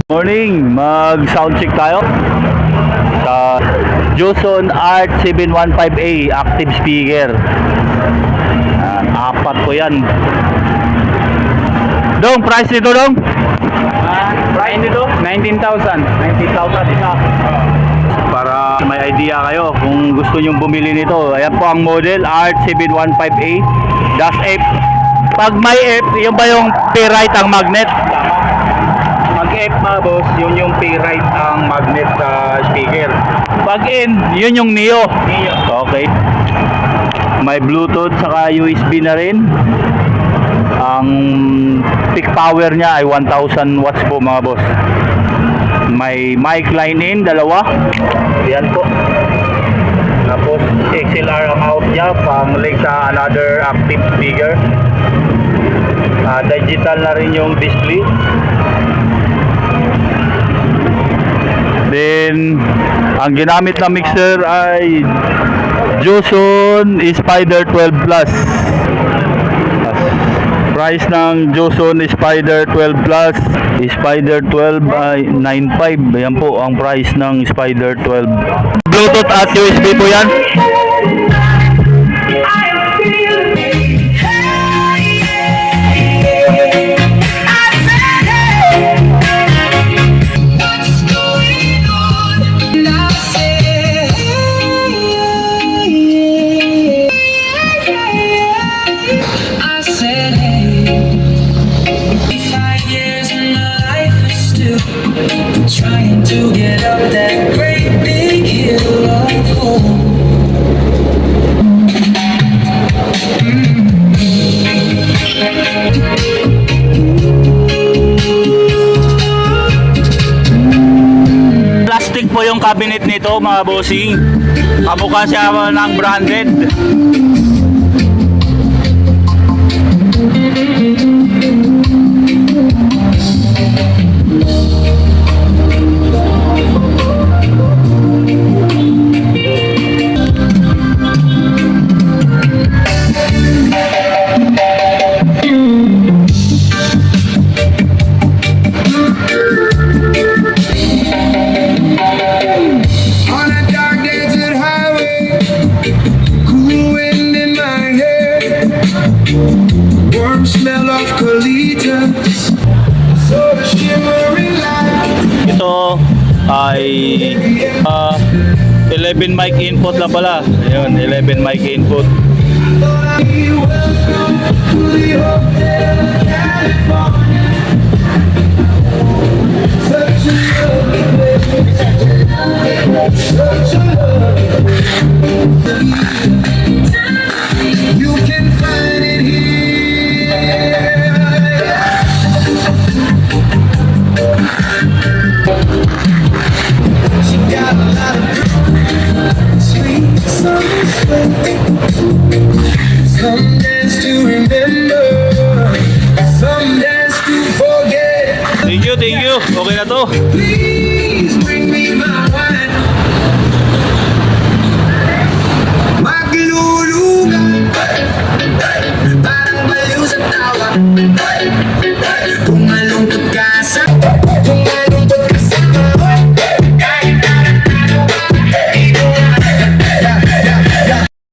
Morning, mag sound check tayo sa Joson Art 715A active speaker. Apat po yan. Dong, price nito dong? Price nito? 19,000. 19,000 isa. Para may idea kayo kung gusto nyong bumili nito. Ayan po ang model, Art 715A -F. Pag may F, yun ba yung P-right ang magnet? Mag-F mga boss, yun yung P-right ang magnet sa speaker. Pag N, yun yung Neo. Okay. May Bluetooth saka USB na rin. Ang peak power niya ay 1,000 watts po mga boss. May mic line in, dalawa. Yan po. Tapos XLR ang out niya, pang link sa another active speaker. Digital na rin yung display. Then ang ginamit na mixer ay Joson Spider 12 Plus. Price ng Joson Spider 12 Plus, Spider 12 ay 9.5. Yan po ang price ng Spider 12. Bluetooth at USB po yan. Trying to get up that great big hill of home. Plastic po yung cabinet nito mga bossing. Kamukha siya ng branded. Smell of colitas, so the shimmering light. Ito ay 11 mic input na pala. Ayun, 11 mic input. You can find it here. She got a lot of sweet some dance to remember, some dance to forget. Thank you, thank you. Okay na to. Please